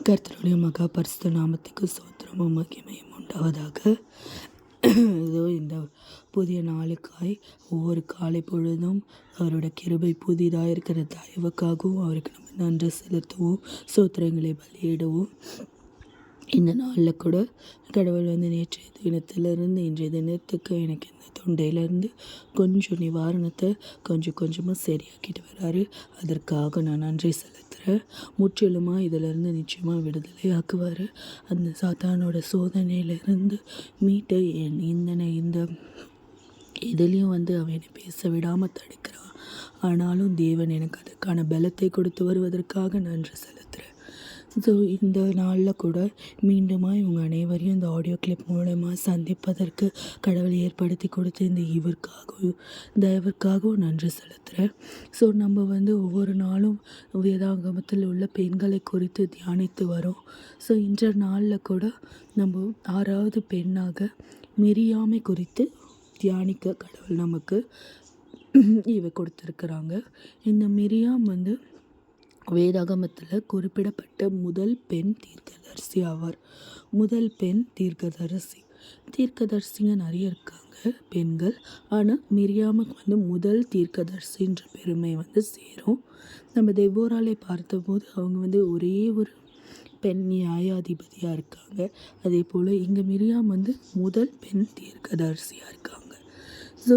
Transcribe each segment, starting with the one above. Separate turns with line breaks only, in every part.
கர்த்தருடைய மகா பரிசுத்த நாமத்துக்கு ஸ்தோத்திரமும் மகிமையும் உண்டாவதாக. இதோ இந்த புதிய நாளுக்காய் ஒவ்வொரு காலை பொழுதும் அவருடைய கிருபை புதிதாக இருக்கிற தயவுக்காகவும் அவருக்கு நம்ம நன்றி செலுத்தவும் ஸ்தோத்திரங்களை பலியிடவும் இந்த நாளில் கூட கடவுள் நேற்றைய தினத்திலிருந்து இன்றைய தினத்துக்கு எனக்கு இந்த தொண்டையிலேருந்து கொஞ்சம் நிவாரணத்தை கொஞ்சமாக சரியாக்கிட்டு வராரு. அதற்காக நான் நன்றி செலுத்துகிறேன். முற்றிலுமாக இதிலிருந்து நிச்சயமாக விடுதலை ஆக்குவார். அந்த சாத்தானோட சோதனையிலிருந்து மீட்டு இந்த இதுலேயும் அவன் என்னை பேச விடாமல் தடுக்கிறான். ஆனாலும் தேவன் எனக்கு அதற்கான பலத்தை கொடுத்து வருவதற்காக நன்றி செலுத்துகிறேன். ஸோ இந்த நாளில் கூட மீண்டுமாக இவங்க அனைவரையும் இந்த ஆடியோ கிளிப் மூலமாக சந்திப்பதற்கு கடவுள் ஏற்படுத்தி கொடுத்து இந்த தயவுக்காகவும் நன்றி செலுத்துகிறேன். ஸோ நம்ம ஒவ்வொரு நாளும் வேதாகமத்தில் உள்ள பெண்களை குறித்து தியானித்து வரோம். ஸோ இன்ற நாளில் கூட நம்ம 6வது பெண்ணாக மிரியாமை குறித்து தியானிக்க கடவுள் நமக்கு கொடுத்துருக்குறாங்க. இந்த மிரியாம் வேதாகமத்தில் குறிப்பிடப்பட்ட முதல் பெண் தீர்க்கதரிசி ஆவார். முதல் பெண் தீர்க்கதரிசிங்க நிறைய இருக்காங்க பெண்கள். ஆனால் மிரியாமுக்கு முதல் தீர்க்கதரிசின்ற பெருமை சேரும். நம்ம தெபோராலை பார்த்தபோது அவங்க ஒரே ஒரு பெண் நியாயாதிபதியாக இருக்காங்க. அதே போல் இங்கே மிரியாம் முதல் பெண் தீர்க்கதரிசியாக இருக்காங்க. ஸோ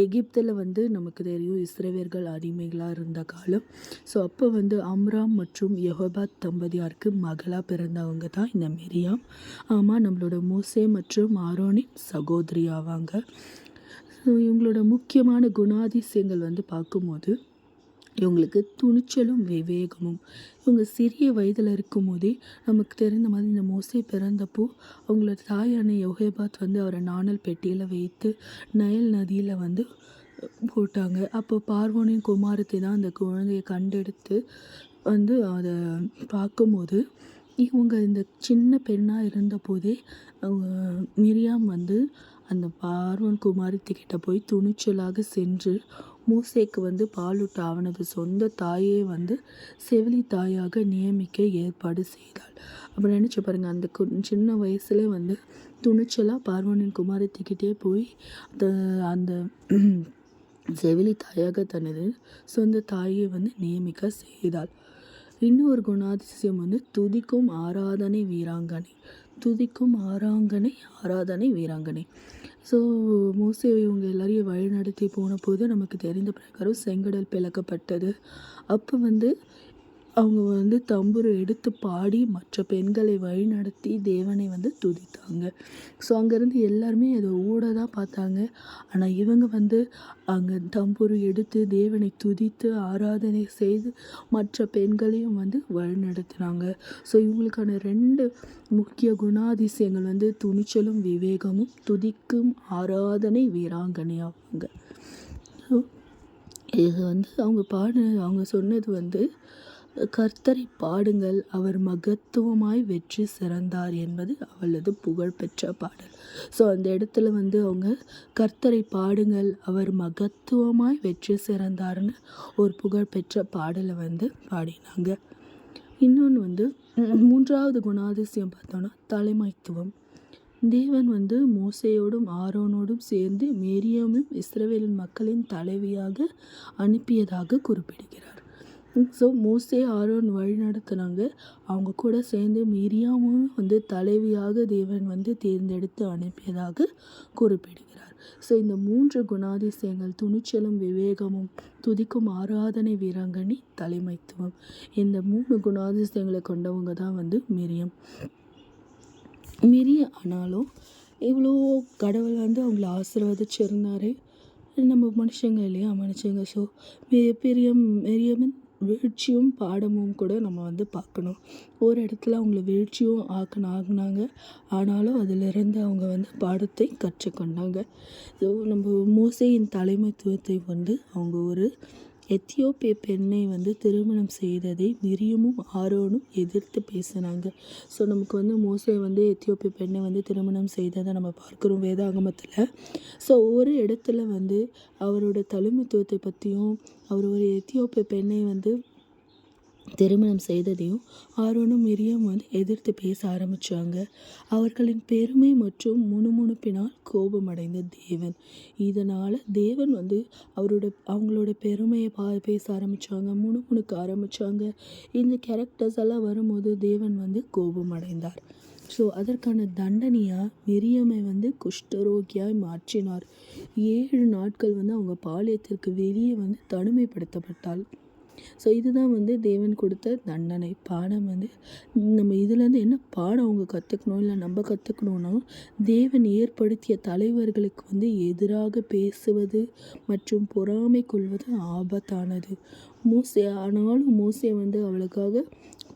எகிப்தில் நமக்கு தெரியும் இஸ்ரவேலர்கள் அடிமைகளாக இருந்த காலம். ஸோ அப்போ அம்ராம் மற்றும் யெகோபாத் தம்பதியாருக்கு மகளாக பிறந்தவங்க தான் இந்த மிரியாம். ஆமாம், நம்மளோட மோசே மற்றும் ஆரோனின் சகோதரி ஆவாங்க. ஸோ இவங்களோட முக்கியமான குணாதிசயங்கள் பார்க்கும்போது இவங்களுக்கு துணிச்சலும் விவேகமும். இவங்க சிறிய வயதில் இருக்கும் போதே நமக்கு தெரிந்த மாதிரி இந்த மோசே பிறந்தப்போ அவங்களோட தாயான யோகேபாத் அவரை நாணல் பெட்டியில் வைத்து நயல் நதியில் போட்டாங்க. அப்போ பார்வோனின் குமாரத்தை தான் அந்த குழந்தையை கண்டெடுத்து அதை பார்க்கும்போது இவங்க இந்த சின்ன பெண்ணாக இருந்த போதே மிரியாம் அந்த பார்வோன் குமாரத்திக்கிட்ட போய் துணிச்சலாக சென்று மூசேக்கு பாலூட்ட அவனது சொந்த தாயே செவிலி தாயாக நியமிக்க ஏற்பாடு செய்தாள். அப்போ நினச்சி பாருங்கள், அந்த சின்ன வயசுல துணிச்சலாக பார்வோனின் குமாரத்திக்கிட்டே போய் அந்த செவிலி தாயாக தனது சொந்த தாயை நியமிக்க செய்தாள். இன்னொரு குணாதிசயம் துதிக்கும் ஆராதனை வீராங்கனை. ஸோ மோசே இவங்க எல்லாரையும் வழிநடத்தி போன போது நமக்கு தெரிந்த பிரகாரம் செங்கடல் பிளக்கப்பட்டது. அப்போ அவங்க தம்புரு எடுத்து பாடி மற்ற பெண்களை வழிநடத்தி தேவனை துதித்தாங்க. ஸோ அங்கேருந்து எல்லாருமே அதை ஓட தான் பார்த்தாங்க. ஆனால் இவங்க அங்கே தம்புரு எடுத்து தேவனை துதித்து ஆராதனை செய்து மற்ற பெண்களையும் வழிநடத்தினாங்க. ஸோ இவங்களுக்கான 2 முக்கிய குணாதிசயங்கள் துணிச்சலும் விவேகமும், துதிக்கும் ஆராதனை வீராங்கனை ஆவாங்க. ஸோ இது அவங்க சொன்னது கர்த்தரை பாடுங்கள், அவர் மகத்துவமாய் வெற்றி சிறந்தார் என்பது அவளது புகழ்பெற்ற பாடல். ஸோ அந்த இடத்துல அவங்க கர்த்தரை பாடுங்கள், அவர் மகத்துவமாய் வெற்றி சிறந்தார்னு ஒரு புகழ்பெற்ற பாடலை பாடினாங்க. இன்னொன்று 3வது குணாதிசயம் பார்த்தோன்னா தலைமைத்துவம். தேவன் மோசேயோடும் ஆரோனோடும் சேர்ந்து மிரியாமும் இஸ்ரவேலின் மக்களின் தலைவியாக அனுப்பியதாக குறிப்பிடுகிறார். ஸோ மோசே ஆரோன் வழி நடத்தினாங்க. அவங்க கூட சேர்ந்து மிரியாமும் தலைவியாக தேவன் தேர்ந்தெடுத்து அனுப்பியதாக குறிப்பிடுகிறார். ஸோ இந்த 3 குணாதிசயங்கள், துணிச்சலும் விவேகமும், துதிக்கும் ஆராதனை வீராங்கனி, தலைமைத்துவம், இந்த 3 குணாதிசயங்களை கொண்டவங்க தான் மிரியாம். ஆனாலும் இவ்வளோ கடவுள் அவங்கள ஆசீர்வதிச்சிருந்தார். நம்ம மனுஷங்க இல்லையா, மனுஷங்க. ஸோ மிரியாமின் வீழ்ச்சியும் பாடமும் கூட நம்ம பார்க்கணும். ஒரு இடத்துல அவங்கள வீழ்ச்சியும் ஆக்குனாங்க. ஆனாலும் அதிலிருந்து அவங்க பாடத்தை கற்றுக்கொண்டாங்க. ஸோ நம்ம மோசேயின் தலைமைத்துவத்தை அவங்க ஒரு எத்தியோப்பிய பெண்ணை திருமணம் செய்ததை மிரியாமும் ஆரோனும் எதிர்த்து பேசினாங்க. ஸோ நமக்கு மோசே எத்தியோப்பிய பெண்ணை திருமணம் செய்ததை நம்ம பார்க்குறோம் வேதாகமத்தில். ஸோ ஒரு இடத்துல அவரோட தலைமைத்துவத்தை பற்றியும் அவர் ஒரு எத்தியோப்பிய பெண்ணை திருமணம் செய்ததையும் ஆரோனும் மிரியாம் வந்து எதிர்த்து பேச ஆரம்பித்தாங்க. அவர்களின் பெருமை மற்றும் முணுமுணுப்பினால் கோபமடைந்த தேவன். இதனால் தேவன் வந்து அவங்களோட பெருமையை பேச ஆரம்பித்தாங்க, முணுமுணுக்க ஆரம்பித்தாங்க. இந்த கேரக்டர்ஸ் எல்லாம் வரும்போது தேவன் வந்து கோபம் அடைந்தார். ஸோ அதற்கான தண்டனையாக மிரியாமை வந்து குஷ்டரோகியாய் மாற்றினார். 7 நாட்கள் வந்து அவங்க பாளையத்திற்கு வெளியே வந்து தனிமைப்படுத்தப்பட்டாள். ஸோ இதுதான் வந்து தேவன் கொடுத்த தண்டனை பாடம். வந்து நம்ம இதுலேருந்து என்ன பாடம் அவங்க கற்றுக்கணும், இல்லை நம்ம கற்றுக்கணுன்னா, தேவன் ஏற்படுத்திய தலைவர்களுக்கு வந்து எதிராக பேசுவது மற்றும் பொறாமை கொள்வது ஆபத்தானது. ஆனாலும் மோசே வந்து அவளுக்காக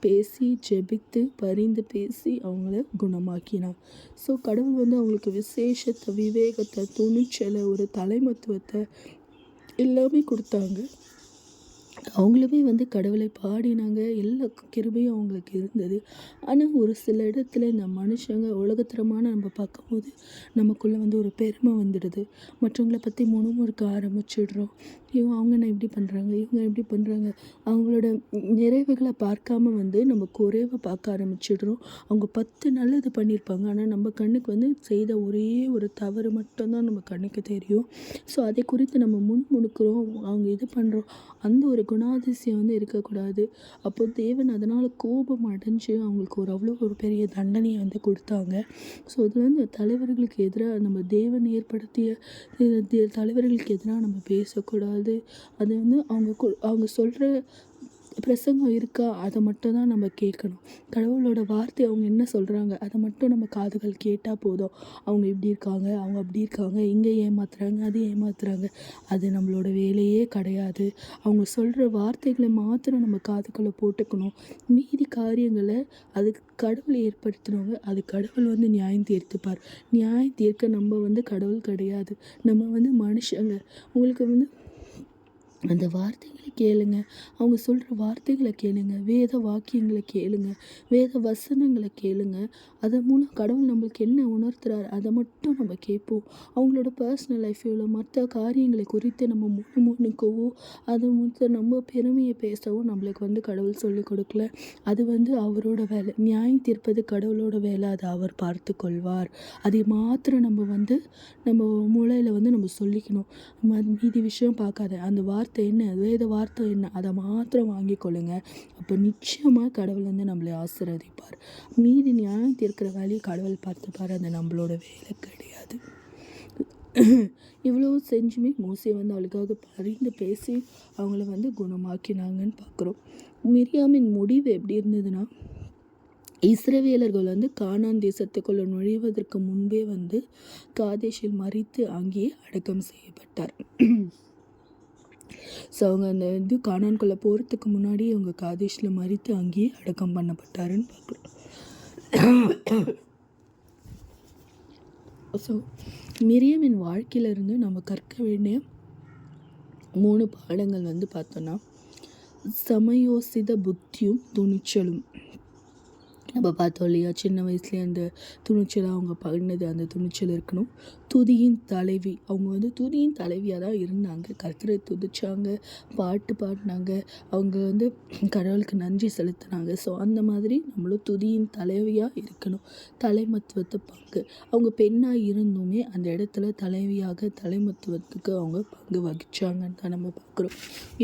பேசி ஜெபித்து பரிந்து பேசி அவங்கள குணமாக்கினான். ஸோ கடவுள் வந்து அவங்களுக்கு விசேஷத்தை, விவேகத்தை, துணிச்சலை, ஒரு தலைமத்துவத்தை எல்லாமே கொடுத்தாங்க. அவங்களுமே வந்து கடவுளை பாடினாங்க, எல்லா கிருபையும் அவங்களுக்கு இருந்தது. ஆனால் ஒரு சில இடத்துல இந்த மனுஷங்க உலகத்தரமான நம்ம பார்க்கும்போது நமக்குள்ளே வந்து ஒரு பெருமை வந்துடுது. மற்றவங்களை பற்றி முணுமுறுக்க ஆரம்பிச்சிடுறோம். அவங்க என்ன இப்படி பண்ணுறாங்க, இவங்க எப்படி பண்ணுறாங்க, அவங்களோட நிறைவுகளை பார்க்காம வந்து நம்ம குறைவை பார்க்க ஆரம்பிச்சிடுறோம். அவங்க 10 நல்லது பண்ணியிருப்பாங்க, ஆனால் நம்ம கண்ணுக்கு வந்து செய்த ஒரே ஒரு தவறு மட்டும்தான் நம்ம கண்ணுக்கு தெரியும். ஸோ அதை குறித்து நம்ம முணுமுணுக்கிறோம், அவங்க இது பண்ணுறோம். அந்த ஒரு குணாதிசயம் வந்து இருக்கக்கூடாது. அப்போது தேவன் அதனால் கோபம் அடைஞ்சு அவங்களுக்கு அவ்வளோ ஒரு பெரிய தண்டனையை வந்து கொடுத்தாங்க. ஸோ இதில் வந்து தலைவர்களுக்கு எதிராக நம்ம தேவன் ஏற்படுத்திய தலைவர்களுக்கு எதிராக நம்ம பேசக்கூடாது. அது வந்து அவங்க சொல்கிற பிரசங்கம் இருக்கா, அதை மட்டும் தான் நம்ம கேட்கணும். கடவுளோட வார்த்தை அவங்க என்ன சொல்கிறாங்க அதை மட்டும் நம்ம காதுகள் கேட்டால் போதும். அவங்க இப்படி இருக்காங்க, அவங்க அப்படி இருக்காங்க, இங்கே ஏமாத்துறாங்க, அது ஏமாத்துறாங்க, அது நம்மளோட வேலையே கிடையாது. அவங்க சொல்கிற வார்த்தைகளை மாத்திரம் நம்ம காதுக்குள்ளே போட்டுக்கணும். மீதி காரியங்களை அது கடவுள் ஏற்படுத்தினவங்க, அது கடவுள் வந்து நியாயம் தீர்த்துப்பார். நியாயம் தீர்க்க நம்ம வந்து கடவுள் கிடையாது, நம்ம வந்து மனுஷங்க. உங்களுக்கு வந்து அந்த வார்த்தைகளை கேளுங்க, அவங்க சொல்கிற வார்த்தைகளை கேளுங்க, வேத வாக்கியங்களை கேளுங்க, வேத வசனங்களை கேளுங்க. அதன் மூலம் கடவுள் நம்மளுக்கு என்ன உணர்த்துறாரு அதை மட்டும் நம்ம கேட்போம். அவங்களோட பர்சனல் லைஃப்பில் மற்ற காரியங்களை குறித்து நம்ம முணுமுணுக்கவோ அதை நம்ம பெருமையை பேசவோ நம்மளுக்கு வந்து கடவுள் சொல்லிக் கொடுக்கல. அது வந்து அவரோட வேலை. நியாயம் தீர்ப்பது கடவுளோட வேலை, அதை அவர் பார்த்து கொள்வார். அதை மாத்திரம் நம்ம மூளையில் வந்து நம்ம சொல்லிக்கணும். மீதி விஷயம் பார்க்காத, அந்த வார்த்தை என்ன, வேத வார்த்தை என்ன, அதை மாத்திரம் வாங்கி கொள்ளுங்க. அப்போ நிச்சயமாக கடவுள் வந்து நம்மளை ஆசீர்வதிப்பார். மீதி நியாயம் தீர்க்கிற வேலையை கடவுள் பார்த்துப்பார், அது நம்மளோட வேலை கிடையாது. இவ்வளோ செஞ்சுமே மோசே வந்து அவளுக்காக பரிந்து பேசி அவங்கள வந்து குணமாக்கினாங்கன்னு பார்க்குறோம். மிரியாமின் முடிவு எப்படி இருந்ததுன்னா, இஸ்ரவேலர்கள் வந்து கானான் தேசத்துக்குள்ள நுழைவதற்கு முன்பே வந்து காதேஷில் மரித்து அங்கேயே அடக்கம் செய்யப்பட்டார். ஸோ அவங்க அந்த கானான்குள்ளே போகிறதுக்கு முன்னாடி அவங்க காதேஷில் மரித்து அங்கேயே அடக்கம் பண்ணப்பட்டாருன்னு பார்க்குறோம். ஸோ மிரியாமின் வாழ்க்கையிலிருந்து நம்ம கற்க வேண்டிய 3 பாடங்கள் வந்து பார்த்தோன்னா, சமயோசித புத்தியும் துணிச்சலும். நம்ம பார்த்தோம் இல்லையா, சின்ன வயசுலேயே அந்த துணிச்சலாக அவங்க பண்ணது, அந்த துணிச்சல் இருக்கணும். துதியின் தலைவி, அவங்க வந்து துதியின் தலைவியாக தான் இருந்தாங்க. கர்த்தரை துதிச்சாங்க, பாட்டு பாடினாங்க, அவங்க வந்து கடவுளுக்கு நன்றி செலுத்தினாங்க. ஸோ அந்த மாதிரி நம்மளும் துதியின் தலைவியாக இருக்கணும். தலைமத்துவத்தை பங்கு, அவங்க பெண்ணாக இருந்துமே அந்த இடத்துல தலைவியாக தலைமத்துவத்துக்கு அவங்க பங்கு வகிச்சாங்கன்னு தான் நம்ம பார்க்குறோம்.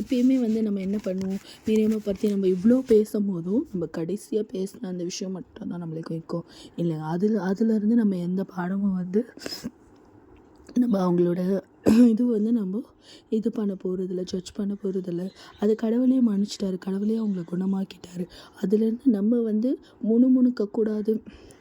இப்பயுமே வந்து நம்ம என்ன பண்ணுவோம், மிரியாமை பற்றி நம்ம இவ்வளோ பேசும்போதும் நம்ம கடைசியாக பேசின அந்த விஷயம் மட்டும்தான் நம்மளுக்கு வைக்கும் இல்லை. அதுலேருந்து நம்ம எந்த பாடமும் வந்து நம்ம அவங்களோட இது வந்து நம்ம இது பண்ண போகிறதில்ல, ஜட்ஜ் பண்ண போகிறதில்ல. அது கடவுளே மன்னிச்சிட்டாரு, கடவுளே அவங்கள குணமாக்கிட்டாரு. அதுலேருந்து நம்ம வந்து முணுமுணுக்கக்கூடாது,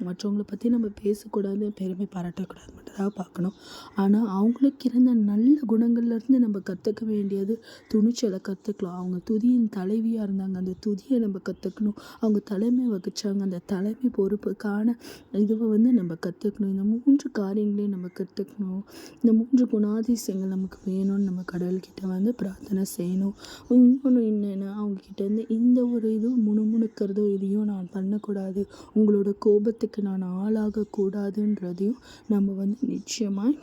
மற்றவங்கள பற்றி நம்ம பேசக்கூடாது, பெருமை பாராட்டக்கூடாது மட்டும் தான் பார்க்கணும். ஆனால் அவங்களுக்கு இருந்த நல்ல குணங்கள்லேருந்து நம்ம கற்றுக்க வேண்டியது துணிச்சலை கற்றுக்கலாம். அவங்க துதியின் தலைவியாக இருந்தாங்க, அந்த துதியை நம்ம கற்றுக்கணும். அவங்க தலைமை வகிச்சாங்க, அந்த தலைமை பொறுப்புக்கான இதுவை வந்து நம்ம கற்றுக்கணும். இந்த 3 காரியங்களையும் நம்ம கற்றுக்கணும். இந்த 3 குணாதிசயங்கள் நமக்கு வேணும்னு நம்ம கடவுள்கிட்ட வந்து பிரார்த்தனை செய்யணும். இன்னொன்று என்னென்னா, அவங்கக்கிட்ட இருந்து இந்த ஒரு இதுவும் முணுமுணுக்கிறதோ இதையும் நான் பண்ணக்கூடாது, உங்களோட கோபத்துக்கு நான் ஆளாகக்கூடாதுன்றதையும் நம்ம வந்து நிச்சயமாக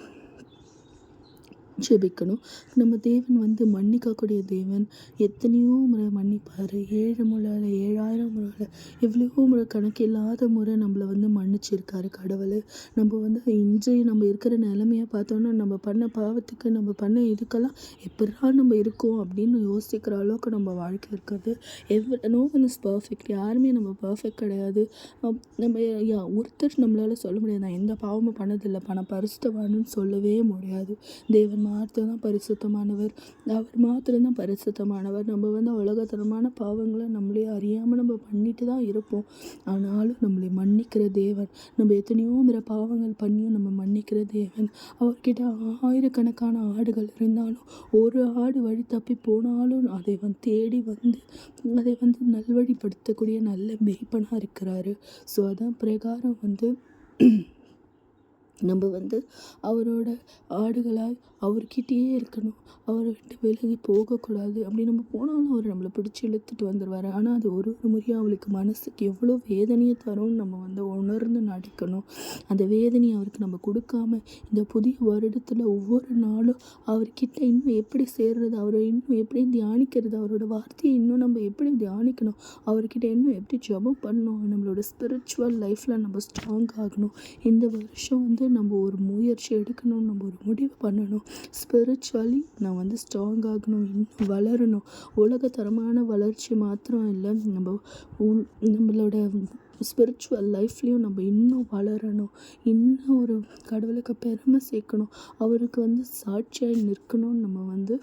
ஜெபிக்கணும். நம்ம தேவன் வந்து மன்னிக்கக்கூடிய தேவன். எத்தனையோ முறை மன்னிப்பார். 7 முறை 7000 முறை எவ்வளவோ முறை கணக்கில்லாத முறை நம்மளை வந்து மன்னிச்சிருக்காரு கடவுள். நம்ம வந்து இன்றைய நம்ம இருக்கிற நிலைமையை பார்த்தோன்னா நம்ம பண்ண பாவத்துக்கு நம்ம பண்ண இதுக்கெல்லாம் எப்படா நம்ம இருக்கோம் அப்படின்னு யோசிக்கிற அளவுக்கு நம்ம வாழ்க்கை இருக்கிறது. No one is perfect. யாருமே நம்ம பர்ஃபெக்ட் கிடையாது. நம்ம ஒருத்தர் நம்மளால் சொல்ல முடியாது நான் எந்த பாவமும் பண்ணதில்லைப்பா நான் பரிசுத்தவான்னு சொல்லவே முடியாது. தேவன் மாத்திரம்தான் பரிசுத்தமானவர். அவர் மாத்திரம்தான் பரிசுத்தமானவர். நம்ம வந்து உலகத்தனமான பாவங்களை நம்மளே அறியாமல் நம்ம பண்ணிட்டு தான் இருப்போம். ஆனாலும் நம்மளை மன்னிக்கிற தேவன். நம்ம எத்தனையோ முறை பாவங்கள் பண்ணியும் நம்ம மன்னிக்கிற தேவன். அவர்கிட்ட 1000கணக்கான ஆடுகள் இருந்தாலும் ஒரு ஆடு வழி தப்பி போனாலும் அதை வந்து தேடி வந்து அதை வந்து நல்வழிப்படுத்தக்கூடிய நல்ல மேய்ப்பனாக இருக்கிறாரு. ஸோ அதான் பிரகாரம் வந்து நம்ம வந்து அவரோட ஆடுகளாய் அவர்கிட்டயே இருக்கணும். அவரை விட்டு விலகி போகக்கூடாது. அப்படி நம்ம போனாலும் அவர் நம்மளை பிடிச்சி இழுத்துட்டு வந்துடுவார். ஆனால் அது ஒரு முறையாக அவளுக்கு மனசுக்கு எவ்வளோ வேதனையை தரும்னு நம்ம வந்து உணர்ந்து நடிக்கணும். அந்த வேதனையை அவருக்கு நம்ம கொடுக்காம இந்த புதிய வருடத்தில் ஒவ்வொரு நாளும் அவர்கிட்ட இன்னும் எப்படி சேர்றது, அவரை இன்னும் எப்படி தியானிக்கிறது, அவரோட வார்த்தையை இன்னும் நம்ம எப்படி தியானிக்கணும், அவர்கிட்ட இன்னும் எப்படி ஜெபம் பண்ணணும், நம்மளோட ஸ்பிரிச்சுவல் லைஃப்பில் நம்ம ஸ்ட்ராங் ஆகணும். இந்த வருஷம் வந்து நம்ம ஒரு முயற்சி எடுக்கணும். நம்ம ஒரு முடிவு பண்ணணும். ஸ்பிரிச்சுவலி நான் வந்து ஸ்ட்ராங் ஆகணும், இன்னும் வளரணும். உலகத்தரமான வளர்ச்சி மாத்திரம் இல்லை, நம்மளோட ஸ்பிரிச்சுவல் லைஃப்லேயும் நம்ம இன்னும் வளரணும். இன்னும் ஒரு கடவுளுக்கு பெருமை சேர்க்கணும். அவருக்கு வந்து சாட்சியாக நிற்கணும்னு நம்ம வந்து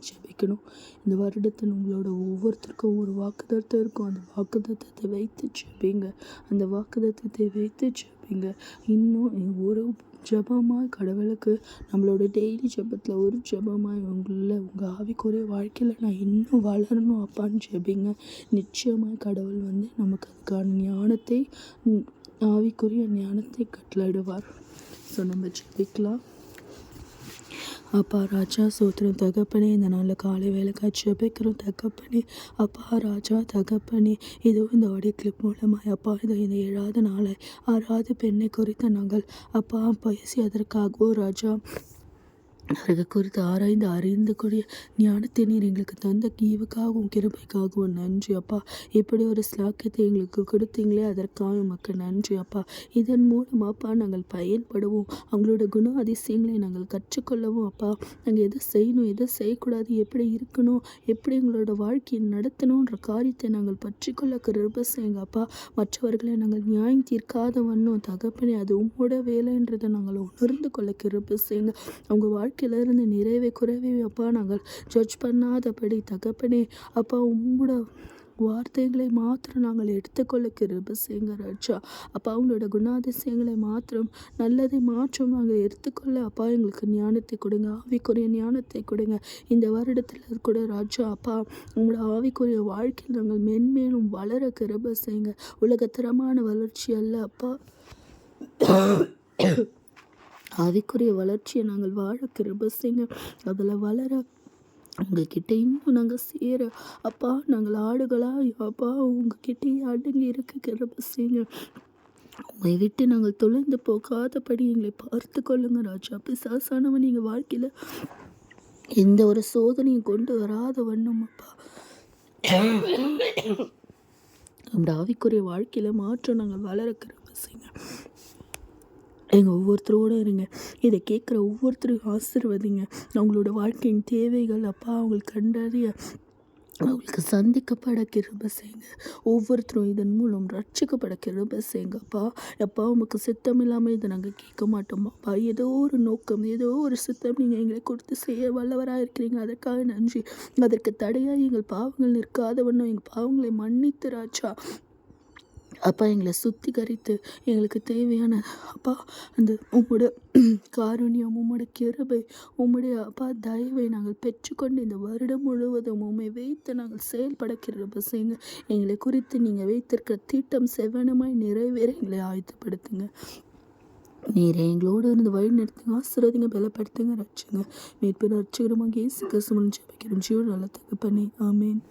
ஜெபிக்கணும். இந்த வருடத்தில் உங்களோட ஒவ்வொருத்தருக்கும் ஒரு வாக்குத்தத்தம் இருக்கும். அந்த வாக்குத்தத்தத்தை வைத்து ஜெபிங்க. அந்த வாக்குத்தத்தத்தை வைத்து ஜெபிங்க. இன்னும் ஒரு ஜெபமாய் கடவுளுக்கு நம்மளோட டெய்லி ஜெபத்தில் ஒரு ஜெபமாய் உங்கள் ஆவிக்குரிய வாழ்க்கையில் நான் இன்னும் வளரணும் அப்பான்னு ஜெபிங்க. நிச்சயமாக கடவுள் வந்து நமக்கு அதுக்கான ஞானத்தை ஆவிக்குரிய ஞானத்தை கட்டளையிடுவார். ஸோ நம்ம ஜெபிக்கலாம். அப்பா ராஜா சோத்திரம் தகப்பனே, இந்த நாளில் காலை வேலைக்காக ஜெபிக்கிறோம் தகப்பனே. அப்பா ராஜா தகப்பனே, இதோ இந்த ஆடியோ கிளிப் மூலமாக அப்பா இதோ இந்த 7வது நாளை 6வது பெண்ணை குறித்த நாங்கள் அப்பா பேசி அதற்காகவோ ராஜா அவர்கள் குறித்து ஆராய்ந்து அறிந்து கூடிய ஞானத்தை நீர் எங்களுக்கு தந்த ஈவுக்காகவும் கிருபைக்காகவும் நன்றி அப்பா. இப்படி ஒரு ஸ்லாக்கியத்தை எங்களுக்கு கொடுத்தீங்களே அதற்காக உமக்கு நன்றி அப்பா. இதன் மூலம் அப்பா நாங்கள் பயன்படுவோம். அவங்களோட குண அதிசயங்களை நாங்கள் கற்றுக்கொள்ளவும் அப்பா. நாங்கள் எதை செய்யணும் எதை செய்யக்கூடாது, எப்படி இருக்கணும், எப்படி எங்களோட வாழ்க்கையை நடத்தணுன்ற காரியத்தை நாங்கள் பற்றிக்கொள்ள கிருபை செய்யுங்க அப்பா. மற்றவர்களை நாங்கள் நியாயம் தீர்க்காத வண்ணம் தகப்பனே அது உம்மோட வேலைன்றதை நாங்கள் உணர்ந்து கொள்ள கிருபை செய்யுங்க. அவங்க வாழ்க்கையிலிருந்து நிறைவே குறைவே அப்பா நாங்கள் ஜட்ஜ் பண்ணாதபடி தகப்பனே அப்பா உம்மோட வார்த்தைகளை மாத்திரம் நாங்கள் எடுத்துக்கொள்ள கிருபை செய்யுங்க ராஜா. அப்பா அவங்களோட குணாதிசயங்களை மாத்திரம் நல்லதை மாற்றம் நாங்கள் எடுத்துக்கொள்ள அப்பா எங்களுக்கு ஞானத்தை கொடுங்க, ஆவிக்குரிய ஞானத்தை கொடுங்க. இந்த வருடத்தில் கூட ராஜா அப்பா உங்களோட ஆவிக்குரிய வாழ்க்கையில் நாங்கள் மென்மேலும் வளர கிருபை செய்யுங்க. உலகத்தரமான வளர்ச்சி அல்ல அப்பா, ஆவிக்குரிய வளர்ச்சியை நாங்கள் வாழ கிருபை செய்யுங்க. அதில் வளர உங்ககிட்ட இன்னும் நாங்கள் சேர அப்பா நாங்கள் ஆடுகளாக அப்பா உங்ககிட்டே அடங்கி இருக்க கிருபை செய்யுங்க. உங்களை விட்டு நாங்கள் தொலைந்து போகாதபடி எங்களை பார்த்து கொள்ளுங்க ராஜா. பிசாசானவன் எங்கள் வாழ்க்கையில் எந்த ஒரு சோதனையும் கொண்டு வராத வண்ணம் அப்பா அந்த ஆவிக்குரிய வாழ்க்கையில் மாற்றம் நாங்கள் வளர கிருபை செய்யுங்க. எங்கள் ஒவ்வொருத்தரோடு இருங்க. இதை கேட்குற ஒவ்வொருத்தரும் ஆசீர்வதிங்க. அவங்களோட வாழ்க்கையின் தேவைகள் அப்பா அவங்களுக்கு கண்டறிய அவங்களுக்கு சந்திக்கப்பட கிருபை செய்யுங்க. ஒவ்வொருத்தரும் இதன் மூலம் ரட்சிக்கப்பட கிருபை செய்யுங்கப்பா. அப்பா உமக்கு சித்தம் இல்லாமல் இதை நாங்கள் கேட்க மாட்டோமாப்பா. ஏதோ ஒரு நோக்கம் ஏதோ ஒரு சித்தம் நீங்கள் எங்களை கொடுத்து செய்ய வல்லவராக இருக்கிறீங்க. அதற்காக நன்றி. அதற்கு தடையாக எங்கள் பாவங்கள் நிற்காதவண்ணம் எங்கள் பாவங்களை மன்னித்து ராஜா அப்பா எங்களை சுத்திகரித்து எங்களுக்கு தேவையான அப்பா அந்த உம்மோட காருண்யம் உம்மோட கிருபை உம்முடைய அப்பா தயவை நாங்கள் பெற்றுக்கொண்டு இந்த வருடம் முழுவதும் உண்மை வைத்து நாங்கள் செயல்பட கிருபை செய்யுங்க. எங்களை குறித்து நீங்கள் வைத்திருக்கிற திட்டம் செவ்வனமாய் நிறைவேற எங்களை ஆயத்தப்படுத்துங்க. நீரை எங்களோடு இருந்து வழி நடத்துங்க, ஆசீர்வதிங்க, பலப்படுத்துங்க, ரட்சிங்க. மீட்பு ரட்சிகரமாக இயேசு கிறிஸ்துவின் ஜெபிக்கிறோம் ஜீவன் நல்ல தகப்பனே, ஆமேன்.